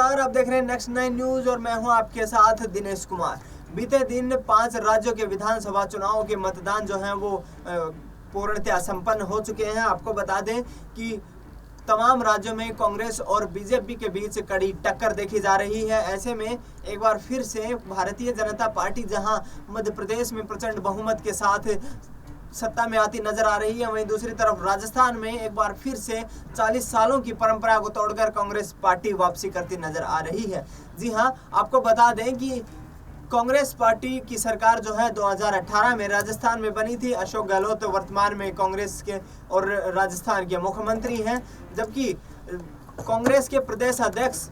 नमस्कार, आप देख रहे हैं नेक्स्ट 9 न्यूज और मैं हूं आपके साथ दिनेश कुमार। बीते दिन 5 राज्यों के विधानसभा चुनावों के मतदान जो है वो पूर्णतः संपन्न हो चुके हैं। आपको बता दें कि तमाम राज्यों में कांग्रेस और बीजेपी के बीच कड़ी टक्कर देखी जा रही है। ऐसे में एक बार फिर से भारतीय जनता पार्टी जहां मध्य प्रदेश में प्रचंड बहुमत के साथ सत्ता में आती नजर आ रही है, वहीं दूसरी तरफ राजस्थान में एक बार फिर से 40 सालों की परंपरा को तोड़कर कांग्रेस पार्टी वापसी करती नजर आ रही है। जी हां, आपको बता दें कि कांग्रेस पार्टी की सरकार जो है 2018 में राजस्थान में बनी थी। अशोक गहलोत वर्तमान में कांग्रेस के और राजस्थान के मुख्यमंत्री हैं, जबकि कांग्रेस के प्रदेश अध्यक्ष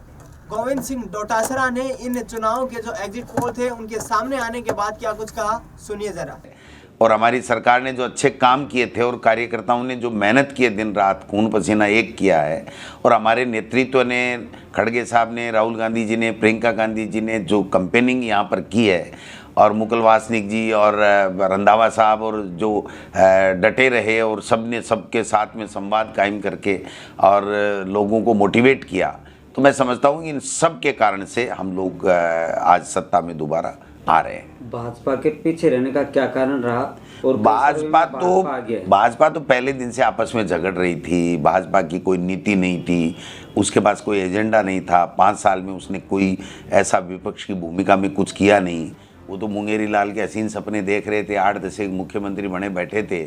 गोविंद सिंह डोटासरा ने इन चुनावों के जो एग्जिट पोल थे उनके सामने आने के बाद क्या कुछ कहा, सुनिए जरा। और हमारी सरकार ने जो अच्छे काम किए थे और कार्यकर्ताओं ने जो मेहनत किए, दिन रात खून पसीना एक किया है, और हमारे नेतृत्व ने, खड़गे साहब ने, राहुल गांधी जी ने, प्रियंका गांधी जी ने जो कैंपेनिंग यहाँ पर की है, और मुकुल वासनिक जी और रंधावा साहब और जो डटे रहे और सबके साथ में संवाद कायम करके और लोगों को मोटिवेट किया, तो मैं समझता हूँ कि इन सब के कारण से हम लोग आज सत्ता में दोबारा आ रहे हैं। भाजपा के पीछे रहने का क्या कारण रहा? और भाजपा तो पहले दिन से आपस में झगड़ रही थी। भाजपा की कोई नीति नहीं थी, उसके पास कोई एजेंडा नहीं था। 5 साल में उसने कोई ऐसा विपक्ष की भूमिका में कुछ किया नहीं। वो तो मुंगेरी लाल के हसीन सपने देख रहे थे, 8-10 मुख्यमंत्री बने बैठे थे।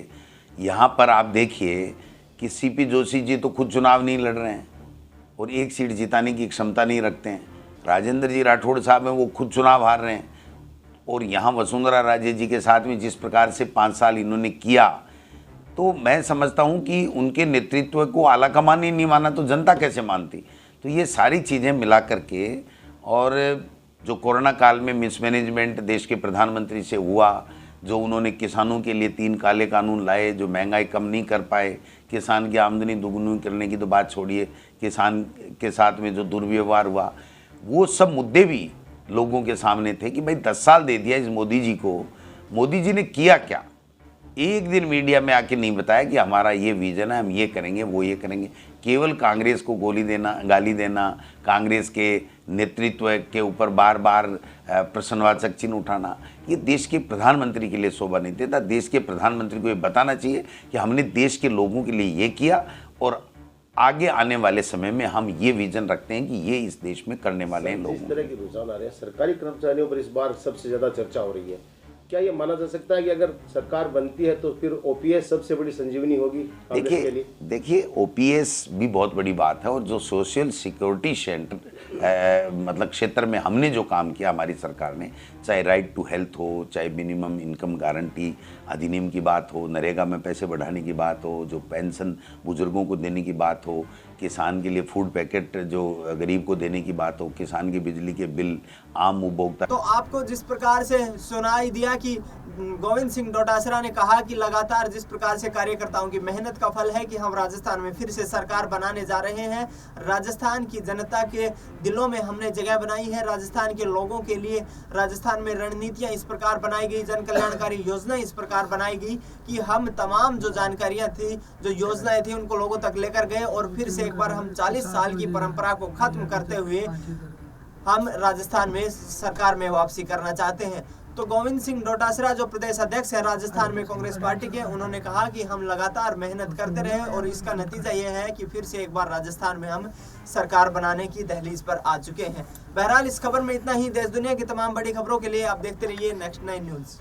यहाँ पर आप देखिए कि सीपी जोशी जी तो खुद चुनाव नहीं लड़ रहे हैं और 1 सीट जिताने की क्षमता नहीं रखते हैं। राजेंद्र जी राठौड़ साहब हैं, वो खुद चुनाव हार रहे हैं। और यहाँ वसुंधरा राजे जी के साथ में जिस प्रकार से 5 साल इन्होंने किया, तो मैं समझता हूँ कि उनके नेतृत्व को आलाकमान ही नहीं माना तो जनता कैसे मानती। तो ये सारी चीज़ें मिला करके, और जो कोरोना काल में मिसमैनेजमेंट देश के प्रधानमंत्री से हुआ, जो उन्होंने किसानों के लिए 3 काले कानून लाए, जो महंगाई कम नहीं कर पाए, किसान की आमदनी दुगुनी करने की तो बात छोड़िए, किसान के साथ में जो दुर्व्यवहार हुआ, वो सब मुद्दे भी लोगों के सामने थे कि भाई 10 साल दे दिया इस मोदी जी को, मोदी जी ने किया क्या? एक दिन मीडिया में आके नहीं बताया कि हमारा ये विजन है, हम ये करेंगे, वो ये करेंगे। केवल कांग्रेस को गाली देना, कांग्रेस के नेतृत्व के ऊपर बार बार प्रश्नवाचक चिन्ह उठाना, ये देश के प्रधानमंत्री के लिए शोभा नहीं देता। देश के प्रधानमंत्री को ये बताना चाहिए कि हमने देश के लोगों के लिए ये किया और आगे आने वाले समय में हम ये विजन रखते हैं कि ये इस देश में करने वाले हैं लोग। इस तरह की रुझान आ रहे हैं, सरकारी कर्मचारियों पर इस बार सबसे ज्यादा चर्चा हो रही है। क्या ये माना जा सकता है कि अगर सरकार बनती है तो फिर ओपीएस सबसे बड़ी संजीवनी होगी कांग्रेस के लिए? देखिए ओपीएस भी बहुत बड़ी बात है, और जो सोशल सिक्योरिटी मतलब क्षेत्र में हमने जो काम किया हमारी सरकार ने, चाहे राइट टू हेल्थ हो, चाहे मिनिमम इनकम गारंटी अधिनियम की बात हो, नरेगा में पैसे बढ़ाने की बात हो, जो पेंशन बुजुर्गों को देने की बात हो, किसान के लिए फूड पैकेट जो गरीब को देने की बात हो, किसान की बिजली के बिल आम उपभोक्ता। तो आपको जिस प्रकार से सुनाई दिया कि गोविंद सिंह डोटासरा ने कहा कि लगातार जिस प्रकार से कार्यकर्ताओं की मेहनत का फल है कि हम राजस्थान में फिर से सरकार बनाने जा रहे हैं। राजस्थान की जनता के दिलों में हमने जगह बनाई है। राजस्थान के लोगों के लिए राजस्थान में रणनीतियां इस प्रकार बनाई गई, जन कल्याणकारी योजना इस प्रकार बनाई गई कि हम तमाम जो जानकारियां थी, जो योजनाएं थी, उनको लोगों तक लेकर गए और फिर से एक बार हम 40 साल की परंपरा को खत्म करते हुए हम राजस्थान में सरकार में वापसी करना चाहते हैं। तो गोविंद सिंह डोटासरा जो प्रदेश अध्यक्ष है राजस्थान में कांग्रेस पार्टी के, उन्होंने कहा कि हम लगातार मेहनत करते रहे और इसका नतीजा यह है कि फिर से एक बार राजस्थान में हम सरकार बनाने की दहलीज पर आ चुके हैं। बहरहाल इस खबर में इतना ही। देश दुनिया की तमाम बड़ी खबरों के लिए आप देखते रहिए नेक्स्ट 9 न्यूज।